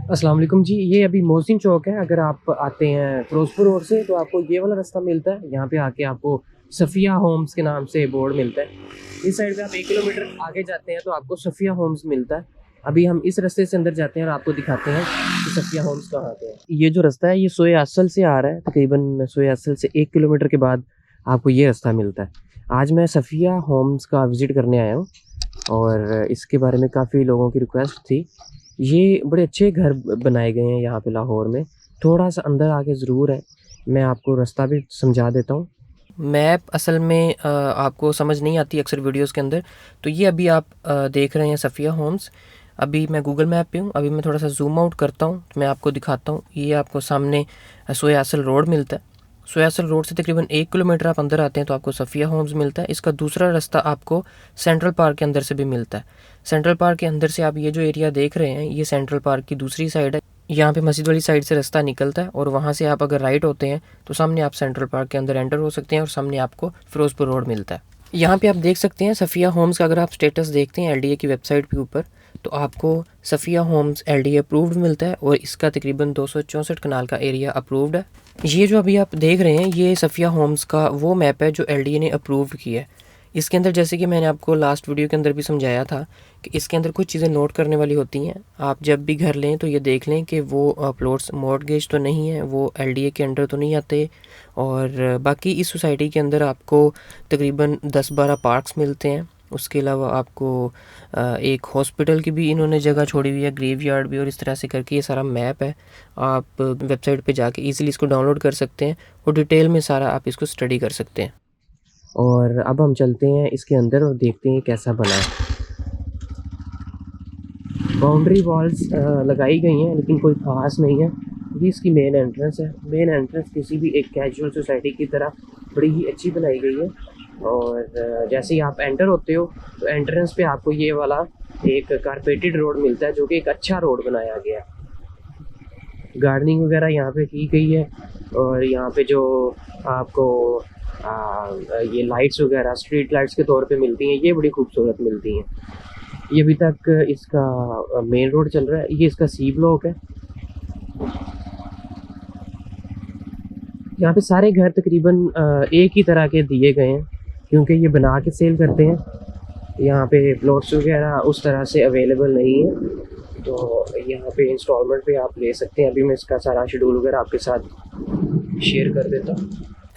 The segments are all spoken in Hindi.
अस्सलाम वालेकुम जी। ये अभी मोहसिन चौक है। अगर आप आते हैं फिरोजपुर रोड से तो आपको ये वाला रास्ता मिलता है। यहाँ पे आके आपको सफ़िया होम्स के नाम से बोर्ड मिलता है। इस साइड पे आप 1 किलोमीटर आगे जाते हैं तो आपको सफ़िया होम्स मिलता है। अभी हम इस रास्ते से अंदर जाते हैं और आपको दिखाते हैं कि सफ़िया होम्स कहाँ पे है। ये जो रास्ता है ये सोए असल से आ रहा है। तकरीबन सोए असल से 1 किलोमीटर के बाद आपको ये रास्ता मिलता है। आज मैं सफ़िया होम्स का विज़िट करने आया हूँ और इसके बारे में काफ़ी लोगों की रिक्वेस्ट थी। ये बड़े अच्छे घर बनाए गए हैं यहाँ पे लाहौर में। थोड़ा सा अंदर आके ज़रूर है। मैं आपको रास्ता भी समझा देता हूँ। मैप असल में आपको समझ नहीं आती अक्सर वीडियोस के अंदर। तो ये अभी आप देख रहे हैं सफ़िया होम्स। अभी मैं गूगल मैप पे हूँ। अभी मैं थोड़ा सा जूम आउट करता हूँ तो मैं आपको दिखाता हूँ। ये आपको सामने सोया असल रोड मिलता है। सोया असल रोड से तकरीबन 1 किलोमीटर आप अंदर आते हैं तो आपको सफ़िया होम्स मिलता है। इसका दूसरा रास्ता आपको सेंट्रल पार्क के अंदर से भी मिलता है। सेंट्रल पार्क के अंदर से आप ये जो एरिया देख रहे हैं ये सेंट्रल पार्क की दूसरी साइड है। यहाँ पे मस्जिद वाली साइड से रास्ता निकलता है और वहाँ से आप अगर राइट होते हैं तो सामने आप सेंट्रल पार्क के अंदर एंटर हो सकते हैं और सामने आपको फिरोजपुर रोड मिलता है। यहाँ पे आप देख सकते हैं सफ़िया होम्स का अगर आप स्टेटस देखते हैं एलडीए की वेबसाइट के ऊपर तो आपको सफ़िया होम्स एलडीए अप्रूव्ड मिलता है और इसका तकरीबन 264 कनाल का एरिया अप्रूव्ड है। ये जो अभी आप देख रहे हैं ये सफ़िया होम्स का वो मैप है जो एलडीए ने अप्रूव किया है। इसके अंदर जैसे कि मैंने आपको लास्ट वीडियो के अंदर भी समझाया था कि इसके अंदर कुछ चीज़ें नोट करने वाली होती हैं। आप जब भी घर लें तो ये देख लें कि वो प्लॉट्स मॉर्टगेज तो नहीं है, वो एलडीए के अंडर तो नहीं आते। और बाकी इस सोसाइटी के अंदर आपको तकरीबन 10-12 पार्क्स मिलते हैं। उसके अलावा आपको एक हॉस्पिटल की भी इन्होंने जगह छोड़ी हुई है, ग्रेवयार्ड भी, और इस तरह से करके ये सारा मैप है। आप वेबसाइट पे जाके इजीली इसको डाउनलोड कर सकते हैं और डिटेल में सारा आप इसको स्टडी कर सकते हैं। और अब हम चलते हैं इसके अंदर और देखते हैं कैसा बना है। बाउंड्री वॉल्स लगाई गई हैं लेकिन कोई ख़ास नहीं है। ये इसकी मेन एंट्रेंस है। मेन एंट्रेंस किसी भी एक कैजुअल सोसाइटी की तरह बड़ी ही अच्छी बनाई गई है। और जैसे ही आप एंटर होते हो तो एंट्रेंस पे आपको ये वाला एक कारपेटेड रोड मिलता है जो कि एक अच्छा रोड बनाया गया है। गार्डनिंग वगैरह यहाँ पे की गई है और यहाँ पे जो आपको ये लाइट्स वगैरह स्ट्रीट लाइट्स के तौर पे मिलती हैं ये बड़ी खूबसूरत मिलती हैं। ये अभी तक इसका मेन रोड चल रहा है। ये इसका सी ब्लॉक है। यहाँ पे सारे घर तकरीबन एक ही तरह के दिए गए हैं क्योंकि ये बना के सेल करते हैं। यहाँ पे प्लॉट्स वगैरह उस तरह से अवेलेबल नहीं है तो यहाँ पे इंस्टॉलमेंट पे आप ले सकते हैं। अभी मैं इसका सारा शेड्यूल वगैरह आपके साथ शेयर कर देता हूँ।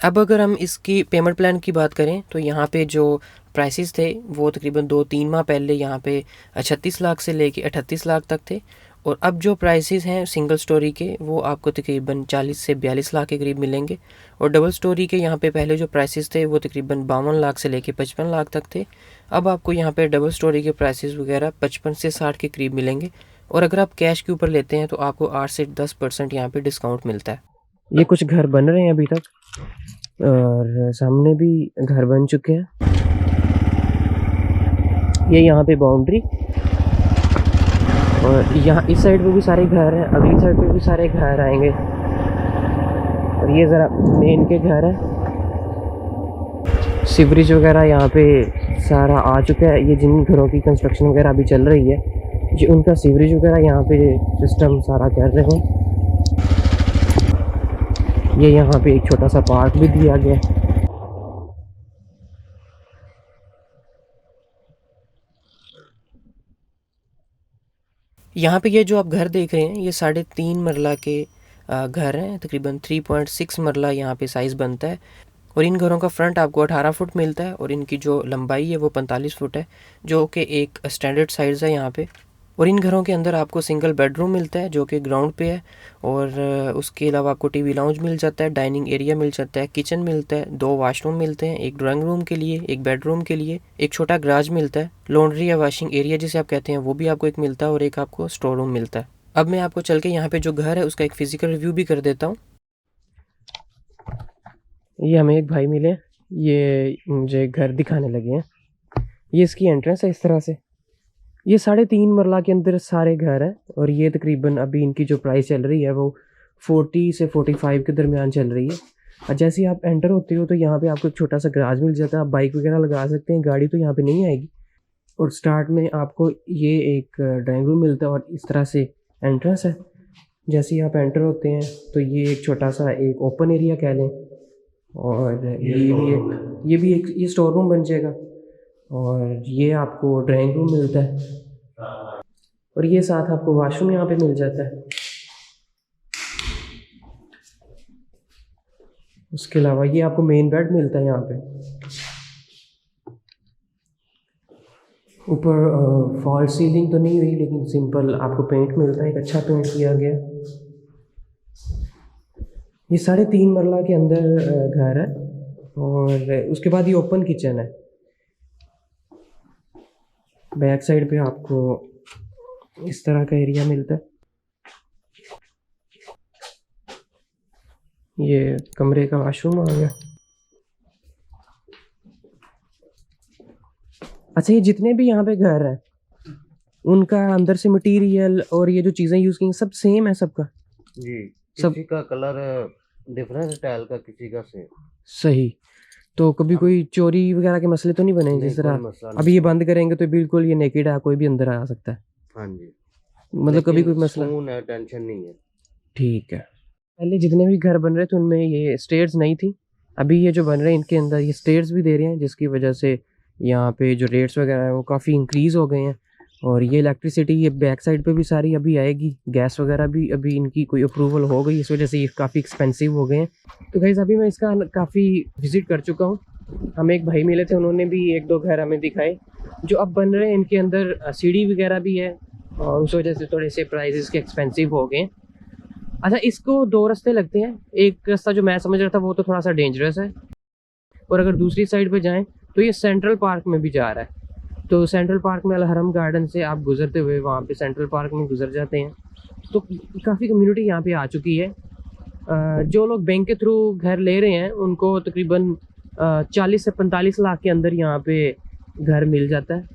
अब अगर हम इसकी पेमेंट प्लान की बात करें तो यहाँ पे जो प्राइसेस थे वो तकरीबन 2-3 माह पहले यहाँ पे 36 लाख से लेके 38 लाख तक थे। और अब जो प्राइसेस हैं सिंगल स्टोरी के वो आपको तकरीबन 40 से 42 लाख के करीब मिलेंगे। और डबल स्टोरी के यहाँ पे पहले जो प्राइसेस थे वो तकरीबन 52 लाख से लेके 55 लाख तक थे। अब आपको यहाँ पे डबल स्टोरी के प्राइसेस वगैरह 55 से 60 के करीब मिलेंगे। और अगर आप कैश के ऊपर लेते हैं तो आपको 8 से 10% यहाँ पे डिस्काउंट मिलता है। ये कुछ घर बन रहे हैं अभी तक और सामने भी घर बन चुके हैं। ये यहाँ पे बाउंड्री और यहाँ इस साइड पे भी सारे घर हैं, अगली साइड पे भी सारे घर आएंगे। और ये ज़रा मेन के घर है। सीवरेज वगैरह यहाँ पे सारा आ चुका है। ये जिन घरों की कंस्ट्रक्शन वगैरह अभी चल रही है ये उनका सीवरेज वगैरह यहाँ पे सिस्टम सारा कर रहे हैं। ये यहाँ पे एक छोटा सा पार्क भी दिया गया है। यहाँ पे ये जो आप घर देख रहे हैं ये 3.5 मरला के घर हैं। तकरीबन 3.6 मरला यहाँ पे साइज़ बनता है। और इन घरों का फ्रंट आपको 18 फुट मिलता है और इनकी जो लंबाई है वो 45 फुट है जो कि एक स्टैंडर्ड साइज़ है यहाँ पे। और इन घरों के अंदर आपको सिंगल बेडरूम मिलता है जो कि ग्राउंड पे है। और उसके अलावा आपको टीवी लाउंज मिल जाता है, डाइनिंग एरिया मिल जाता है, किचन मिलता है, 2 वाशरूम मिलते हैं, एक ड्राइंग रूम के लिए, एक बेडरूम के लिए, एक छोटा गराज मिलता है, लॉन्ड्री या वॉशिंग एरिया जिसे आप कहते हैं वो भी आपको एक मिलता है और एक आपको स्टोर रूम मिलता है। अब मैं आपको चल के यहाँ पे जो घर है उसका एक फ़िज़िकल रिव्यू भी कर देता हूँ। ये हमें एक भाई मिले, ये मुझे घर दिखाने लगे हैं। ये इसकी एंट्रेंस है इस तरह से। ये 3.5 मरला के अंदर सारे घर हैं और ये तकरीबन अभी इनकी जो प्राइस चल रही है वो 40 से 45 के दरमियान चल रही है। और जैसे ही आप एंटर होते हो तो यहाँ पे आपको एक छोटा सा गराज मिल जाता है। आप बाइक वगैरह लगा सकते हैं, गाड़ी तो यहाँ पे नहीं आएगी। और स्टार्ट में आपको ये एक ड्राइंग रूम मिलता है और इस तरह से एंट्रेंस है। जैसे ही आप एंटर होते हैं तो ये एक छोटा सा एक ओपन एरिया कह लें, और ये स्टोर रूम बन जाएगा, और ये आपको ड्राइंग रूम मिलता है, और ये साथ आपको वॉशरूम यहाँ पे मिल जाता है। उसके अलावा ये आपको मेन बेड मिलता है यहाँ पे। ऊपर फॉल सीलिंग तो नहीं हुई, लेकिन सिंपल आपको पेंट मिलता है, एक अच्छा पेंट किया गया। ये 3.5 मरला के अंदर घर है, और उसके बाद ये ओपन किचन है। बैक साइड पे आपको इस तरह का एरिया मिलता है। ये कमरे का वॉशरूम आ गया। अच्छा, ये जितने भी यहाँ पे घर हैं उनका अंदर से मटेरियल और ये जो चीज़ें यूज़ की सब सेम है सबका? जी, सब किसी का कलर डिफरेंट स्टाइल का, किसी का सेम। सही। तो कभी कोई चोरी वगैरह के मसले तो नहीं बने? नहीं, जिस तरह कोई मसला अभी ये नहीं। बंद करेंगे तो बिल्कुल ये नेकेड है, कोई भी अंदर आ सकता है। हाँ जी, मतलब कभी कोई मसला? सुकून है, टेंशन नहीं है। ठीक है। पहले जितने भी घर बन रहे थे उनमें ये स्टेयर्स नहीं थी। अभी ये जो बन रहे हैं इनके अंदर ये स्टेयर्स भी दे रहे हैं, जिसकी वजह से यहाँ पे जो रेट्स वगैरह हैं वो काफ़ी इंक्रीज़ हो गए हैं। और ये इलेक्ट्रिसिटी ये बैक साइड पे भी सारी अभी आएगी। गैस वगैरह भी अभी इनकी कोई अप्रूवल हो गई, इस वजह से ये काफ़ी एक्सपेंसिव हो गए हैं। तो गाइस अभी मैं इसका काफ़ी विज़िट कर चुका हूँ। हमें एक भाई मिले थे, उन्होंने भी 1-2 घर हमें दिखाए जो अब बन रहे हैं। इनके अंदर सीढ़ी वगैरह भी है, और उस वजह से थोड़े से प्राइजेस के एक्सपेंसिव हो गए। अच्छा, इसको 2 रास्ते लगते हैं। एक रास्ता जो मैं समझ रहा था वो तो थोड़ा सा डेंजरस है, और अगर दूसरी साइड पे जाएं तो ये सेंट्रल पार्क में भी जा रहा है। तो सेंट्रल पार्क में अल हरम गार्डन से आप गुजरते हुए वहाँ पे सेंट्रल पार्क में गुजर जाते हैं। तो काफ़ी कम्युनिटी यहाँ पे आ चुकी है। जो लोग बैंक के थ्रू घर ले रहे हैं उनको तकरीबन 40 से 45 लाख के अंदर यहाँ पे घर मिल जाता है।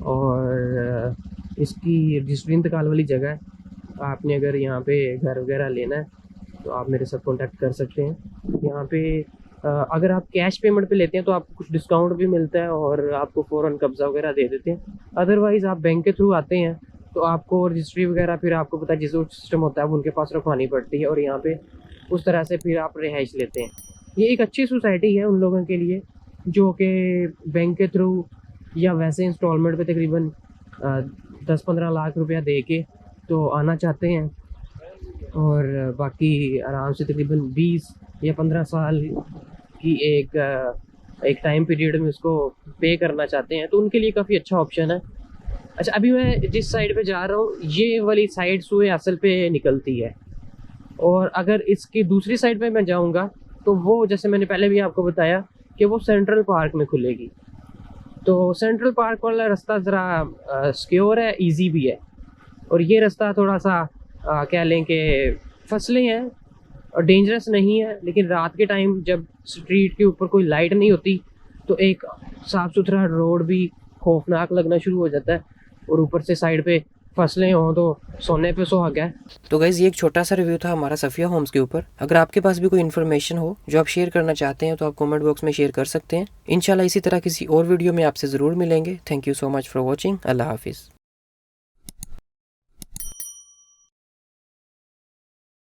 और इसकी रजिस्ट्री इंतकाल वाली जगह है। आपने अगर यहाँ पे घर वगैरह लेना है तो आप मेरे साथ कांटेक्ट कर सकते हैं। यहाँ पे अगर आप कैश पेमेंट पे लेते हैं तो आपको कुछ डिस्काउंट भी मिलता है और आपको फ़ौरन कब्ज़ा वगैरह दे देते हैं। अदरवाइज़ आप बैंक के थ्रू आते हैं तो आपको रजिस्ट्री वगैरह फिर आपको पता है जिस सिस्टम होता है वो उनके पास रखवानी पड़ती है, और यहाँ पे उस तरह से फिर आप रिहाइश लेते हैं। ये एक अच्छी सोसाइटी है उन लोगों के लिए जो कि बैंक के थ्रू या वैसे इंस्टॉलमेंट पे तकरीबन 10-15 लाख रुपया दे के तो आना चाहते हैं, और बाकी आराम से तकरीबन 20 या 15 साल की एक टाइम पीरियड में उसको पे करना चाहते हैं, तो उनके लिए काफ़ी अच्छा ऑप्शन है। अच्छा, अभी मैं जिस साइड पे जा रहा हूँ ये वाली साइड सूए असल पे निकलती है, और अगर इसकी दूसरी साइड पे मैं जाऊँगा तो वो जैसे मैंने पहले भी आपको बताया कि वो सेंट्रल पार्क में खुलेगी। तो सेंट्रल पार्क वाला रास्ता ज़रा सिक्योर है, इजी भी है, और ये रास्ता थोड़ा सा कह लें कि फसलें हैं और डेंजरस नहीं है। लेकिन रात के टाइम जब स्ट्रीट के ऊपर कोई लाइट नहीं होती तो एक साफ़ सुथरा रोड भी खौफनाक लगना शुरू हो जाता है, और ऊपर से साइड पे फसलें हों तो सोने पे सुहागा है। तो गाइस ये एक छोटा सा रिव्यू था हमारा सफ़िया होम्स के ऊपर। अगर आपके पास भी कोई इन्फॉर्मेशन हो जो आप शेयर करना चाहते हैं तो आप कमेंट बॉक्स में शेयर कर सकते हैं। इंशाल्लाह इसी तरह किसी और वीडियो में आपसे ज़रूर मिलेंगे। Thank you so much for watching. अल्लाह हाफिज़।